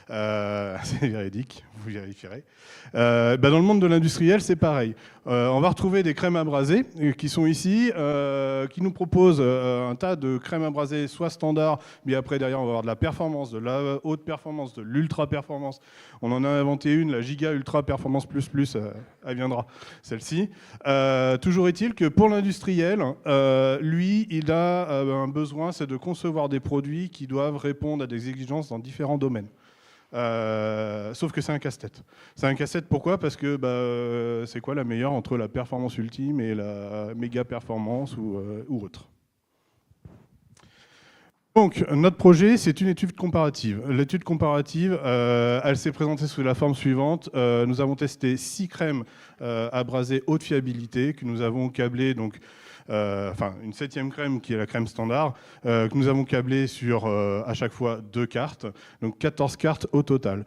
C'est véridique, vous vérifierez. Dans le monde de l'industriel, c'est pareil. On va retrouver des crèmes à braser qui sont ici, qui nous proposent un tas de crèmes à braser, soit standard, mais après derrière on va avoir de la performance, de la haute performance, de l'ultra performance. On en a inventé une, la Giga Ultra Performance Plus Plus, elle viendra, celle-ci. Toujours est-il que pour l'industriel, lui, il a un besoin, c'est de concevoir des produits qui doivent répondre à des exigences dans différents domaines. Sauf que c'est un casse-tête. C'est un casse-tête pourquoi? Parce que c'est quoi la meilleure entre la performance ultime et la méga performance ou autre. Donc notre projet, c'est une étude comparative. L'étude comparative, elle s'est présentée sous la forme suivante. Nous avons testé 6 crèmes à braser haute fiabilité que nous avons câblées, donc une 7e crème qui est la crème standard, que nous avons câblée sur à chaque fois 2 cartes, donc 14 cartes au total.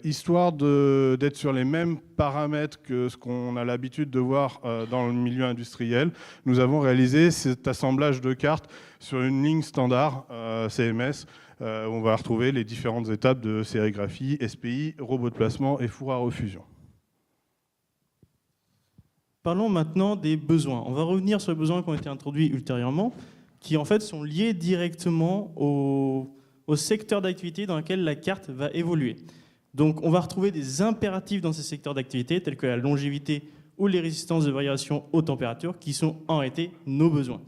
Histoire d'être sur les mêmes paramètres que ce qu'on a l'habitude de voir dans le milieu industriel, nous avons réalisé cet assemblage de cartes sur une ligne standard CMS, où on va retrouver les différentes étapes de sérigraphie, SPI, robot de placement et four à refusion. Parlons maintenant des besoins. On va revenir sur les besoins qui ont été introduits ultérieurement, qui en fait sont liés directement au secteur d'activité dans lequel la carte va évoluer. Donc on va retrouver des impératifs dans ces secteurs d'activité, tels que la longévité ou les résistances de variation aux températures, qui sont en réalité nos besoins.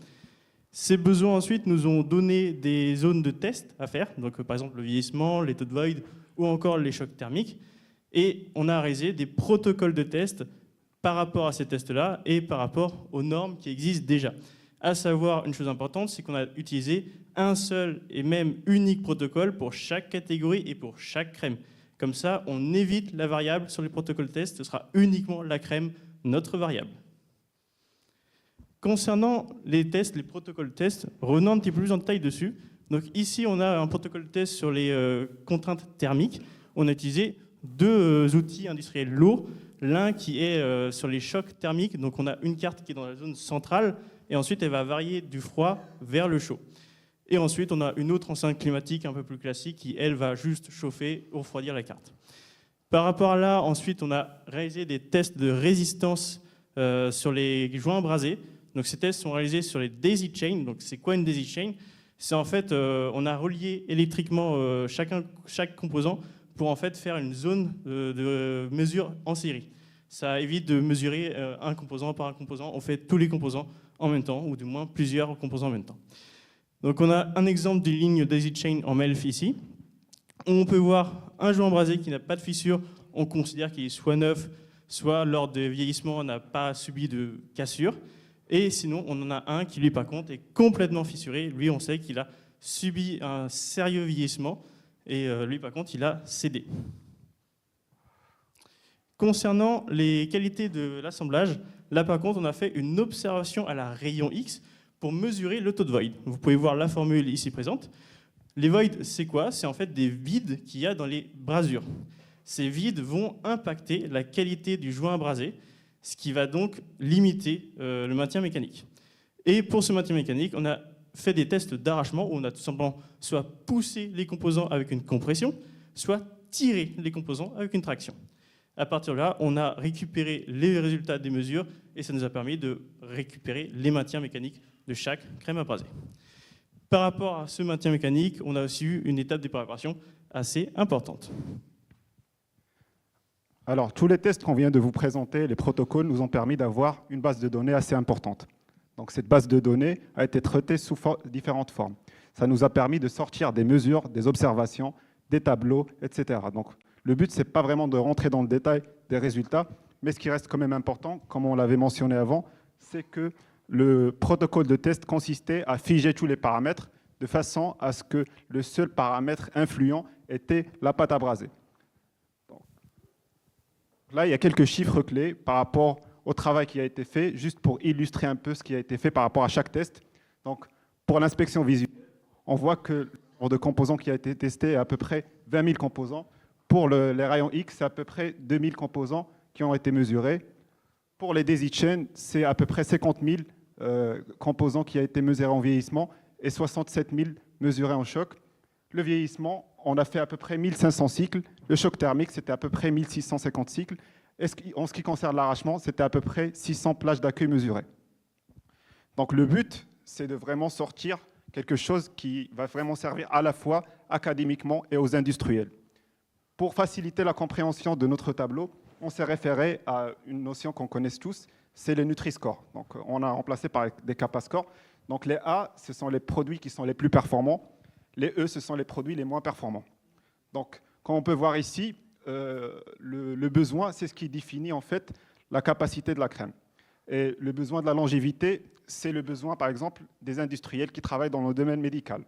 Ces besoins ensuite nous ont donné des zones de test à faire, donc par exemple le vieillissement, les taux de void ou encore les chocs thermiques. Et on a réalisé des protocoles de test par rapport à ces tests-là et par rapport aux normes qui existent déjà. À savoir, une chose importante, c'est qu'on a utilisé un seul et même unique protocole pour chaque catégorie et pour chaque crème. Comme ça, on évite la variable sur les protocoles de test, ce sera uniquement la crème, notre variable. Concernant les tests, les protocoles de test, revenons un petit peu plus en détail dessus. Donc ici, on a un protocole de test sur les contraintes thermiques. On a utilisé 2 outils industriels lourds. L'un qui est sur les chocs thermiques, donc on a une carte qui est dans la zone centrale, et ensuite elle va varier du froid vers le chaud. Et ensuite, on a une autre enceinte climatique un peu plus classique qui, elle, va juste chauffer ou refroidir la carte. Par rapport à là, ensuite, on a réalisé des tests de résistance sur les joints abrasés. Donc, ces tests sont réalisés sur les daisy chains. Donc, c'est quoi une daisy chain? C'est en fait, on a relié électriquement chaque composant pour en fait faire une zone de mesure en série. Ça évite de mesurer un composant par un composant. On fait tous les composants en même temps, ou du moins plusieurs composants en même temps. Donc, on a un exemple d'une ligne daisy chain en MELF ici. On peut voir un joint abrasé qui n'a pas de fissure. On considère qu'il est soit neuf, soit lors de vieillissement n'a pas subi de cassure. Et sinon, on en a un qui, lui, par contre, est complètement fissuré. Lui, on sait qu'il a subi un sérieux vieillissement. Et lui, par contre, il a cédé. Concernant les qualités de l'assemblage, là, par contre, on a fait une observation à la rayon X pour mesurer le taux de void. Vous pouvez voir la formule ici présente. Les voids, c'est quoi? C'est en fait des vides qu'il y a dans les brasures. Ces vides vont impacter la qualité du joint abrasé, ce qui va donc limiter le maintien mécanique. Et pour ce maintien mécanique, on a fait des tests d'arrachement où on a tout simplement soit poussé les composants avec une compression, soit tiré les composants avec une traction. À partir de là, on a récupéré les résultats des mesures et ça nous a permis de récupérer les maintiens mécaniques de chaque crème abrasée. Par rapport à ce maintien mécanique, on a aussi eu une étape de préparation assez importante. Alors, tous les tests qu'on vient de vous présenter, les protocoles, nous ont permis d'avoir une base de données assez importante. Donc, cette base de données a été traitée sous différentes formes. Ça nous a permis de sortir des mesures, des observations, des tableaux, etc. Donc, le but, ce n'est pas vraiment de rentrer dans le détail des résultats, mais ce qui reste quand même important, comme on l'avait mentionné avant, c'est que le protocole de test consistait à figer tous les paramètres de façon à ce que le seul paramètre influent était la pâte abrasée. Donc, là, il y a quelques chiffres clés par rapport au travail qui a été fait, juste pour illustrer un peu ce qui a été fait par rapport à chaque test. Donc, pour l'inspection visuelle, on voit que le nombre de composants qui a été testé est à peu près 20 000 composants. Pour les rayons X, c'est à peu près 2 000 composants qui ont été mesurés. Pour les daisy chains, c'est à peu près 50 000 composants qui ont été mesurés en vieillissement et 67 000 mesurés en choc. Le vieillissement, on a fait à peu près 1500 cycles. Le choc thermique, c'était à peu près 1650 cycles. Et en ce qui concerne l'arrachement, c'était à peu près 600 plages d'accueil mesurées. Donc le but, c'est de vraiment sortir quelque chose qui va vraiment servir à la fois académiquement et aux industriels. Pour faciliter la compréhension de notre tableau, on s'est référé à une notion qu'on connaît tous, c'est les Nutri-Score. Donc, on a remplacé par des kappa scores. Donc, les A, ce sont les produits qui sont les plus performants. Les E, ce sont les produits les moins performants. Donc, comme on peut voir ici, le besoin, c'est ce qui définit en fait la capacité de la crème. Et le besoin de la longévité, c'est le besoin, par exemple, des industriels qui travaillent dans le domaine médical.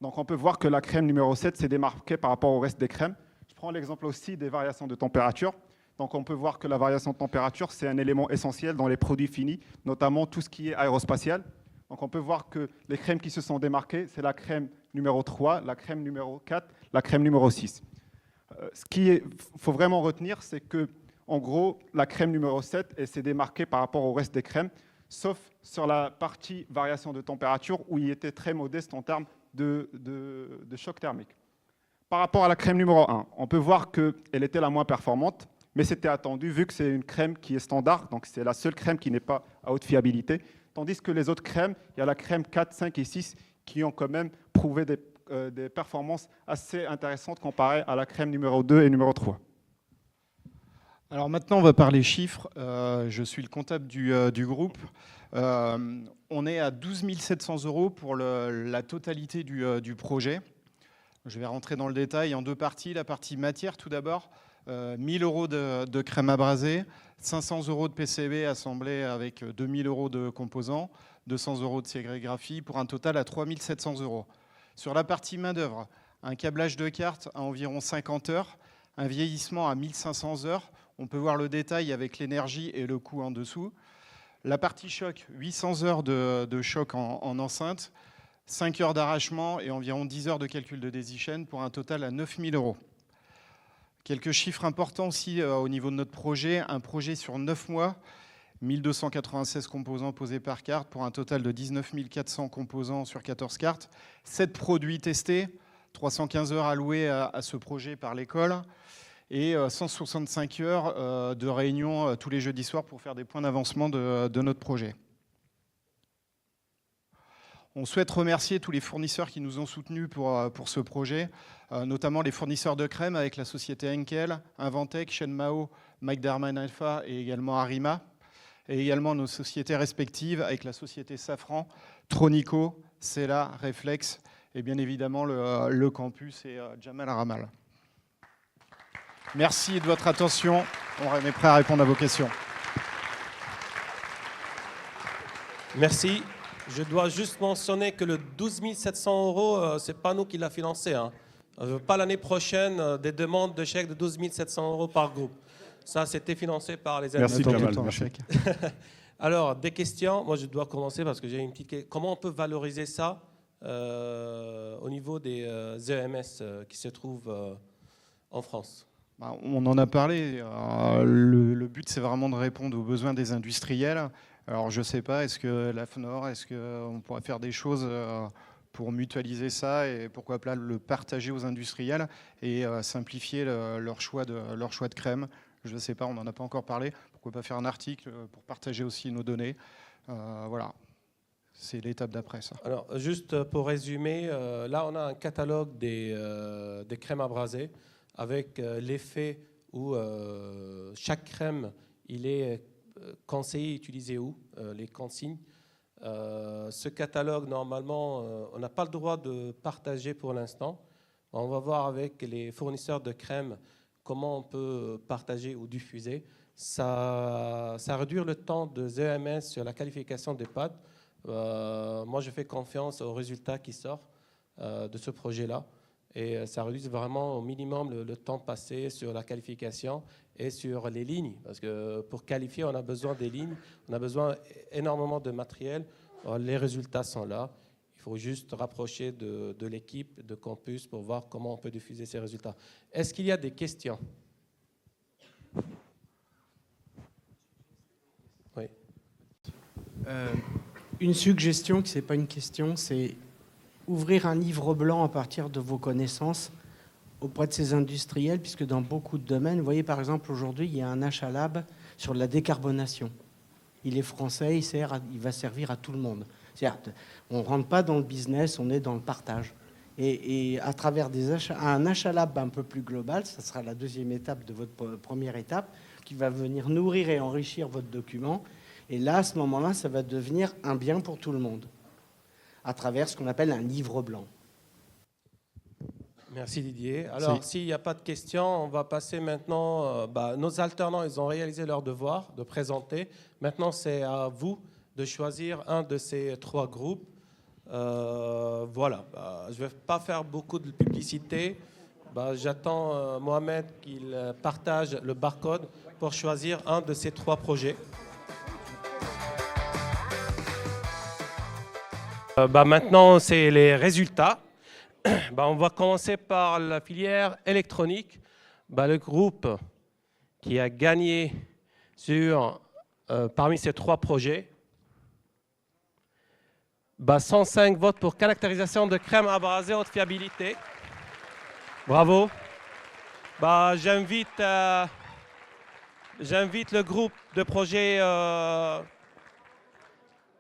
Donc, on peut voir que la crème numéro 7 s'est démarquée par rapport au reste des crèmes. Je prends l'exemple aussi des variations de température. Donc, on peut voir que la variation de température, c'est un élément essentiel dans les produits finis, notamment tout ce qui est aérospatial. Donc, on peut voir que les crèmes qui se sont démarquées, c'est la crème numéro 3, la crème numéro 4, la crème numéro 6. Ce qu'il faut vraiment retenir, c'est que, en gros, la crème numéro 7, elle s'est démarquée par rapport au reste des crèmes, sauf sur la partie variation de température où il était très modeste en termes de choc thermique. Par rapport à la crème numéro 1, on peut voir qu'elle était la moins performante, mais c'était attendu vu que c'est une crème qui est standard, donc c'est la seule crème qui n'est pas à haute fiabilité, tandis que les autres crèmes, il y a la crème 4, 5 et 6 qui ont quand même prouvé des performances assez intéressantes comparées à la crème numéro 2 et numéro 3. Alors maintenant, on va parler chiffres. Je suis le comptable du groupe. On est à 12 700 € pour la totalité du projet. Je vais rentrer dans le détail en deux parties. La partie matière, tout d'abord, 1 000 € de crème abrasée, 500 € de PCB assemblé avec 2 000 € de composants, 200 € de sérigraphie, pour un total à 3 700 €. Sur la partie main-d'œuvre, un câblage de carte à environ 50 heures, un vieillissement à 1500 heures. On peut voir le détail avec l'énergie et le coût en dessous. La partie choc, 800 heures de choc en enceinte, 5 heures d'arrachement et environ 10 heures de calcul de daisy chain pour un total à 9 000 €. Quelques chiffres importants aussi au niveau de notre projet. Un projet sur 9 mois 1296 composants posés par carte pour un total de 19 400 composants sur 14 cartes. 7 produits testés, 315 heures allouées à ce projet par l'école et 165 heures de réunions tous les jeudis soirs pour faire des points d'avancement de notre projet. On souhaite remercier tous les fournisseurs qui nous ont soutenus pour ce projet, notamment les fournisseurs de crème avec la société Henkel, Inventec, Shenmao, McDermott Alpha et également Arima, et également nos sociétés respectives avec la société Safran, Tronico, Cela, Reflex et bien évidemment le campus et Jamal Ramal. Merci de votre attention. On est prêt à répondre à vos questions. Merci. Je dois juste mentionner que le 12 700 €, ce n'est pas nous qui l'a financé. Hein. Pas l'année prochaine, des demandes de chèques de 12 700 € par groupe. Ça, c'était financé par les industries. Merci, Jamal. Merci. Alors, des questions. Moi, je dois commencer parce que j'ai une petite question. Comment on peut valoriser ça au niveau des EMS qui se trouvent en France? On en a parlé. Le but, c'est vraiment de répondre aux besoins des industriels. Alors, je ne sais pas, est-ce que l'AFNOR, est-ce qu'on pourrait faire des choses pour mutualiser ça et pourquoi pas le partager aux industriels et simplifier leur choix de crème? Je ne sais pas, on n'en a pas encore parlé. Pourquoi pas faire un article pour partager aussi nos données? Voilà, c'est l'étape d'après ça. Alors, juste pour résumer, là, on a un catalogue des crèmes abrasées avec l'effet où chaque crème, il est conseillé utiliser où, les consignes. Ce catalogue, normalement, on n'a pas le droit de partager pour l'instant. On va voir avec les fournisseurs de crème comment on peut partager ou diffuser. Ça réduit le temps de EMS sur la qualification des pâtes. Moi, je fais confiance aux résultats qui sortent de ce projet-là. Et ça réduit vraiment au minimum le temps passé sur la qualification et sur les lignes. Parce que pour qualifier, on a besoin des lignes, on a besoin énormément de matériel. Les résultats sont là. Il faut juste rapprocher de l'équipe de campus pour voir comment on peut diffuser ces résultats. Est-ce qu'il y a des questions? Oui. Une suggestion, ce n'est pas une question, c'est ouvrir un livre blanc à partir de vos connaissances auprès de ces industriels, puisque dans beaucoup de domaines, vous voyez par exemple aujourd'hui, il y a un HLab sur la décarbonation. Il est français, il va servir à tout le monde. Certes, on ne rentre pas dans le business, on est dans le partage. Et à travers un HLab un peu plus global, ça sera la deuxième étape de votre première étape, qui va venir nourrir et enrichir votre document. Et là, à ce moment-là, ça va devenir un bien pour tout le monde, à travers ce qu'on appelle un livre blanc. Merci Didier. Alors, s'il n'y a pas de questions, on va passer maintenant... nos alternants, ils ont réalisé leur devoir de présenter. Maintenant, c'est à vous de choisir un de ces 3 groupes. Voilà. Je ne vais pas faire beaucoup de publicité. J'attends Mohamed qu'il partage le barcode pour choisir un de ces 3 projets. Maintenant, c'est les résultats. On va commencer par la filière électronique. Le groupe qui a gagné parmi ces 3 projets, 105 votes pour caractérisation de crème abrasée haute fiabilité. Bravo. J'invite le groupe de projet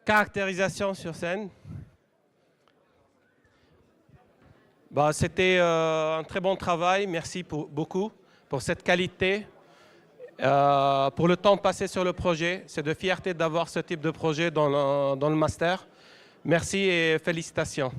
caractérisation sur scène. C'était un très bon travail. Merci beaucoup pour cette qualité, pour le temps passé sur le projet. C'est de fierté d'avoir ce type de projet dans le master. Merci et félicitations.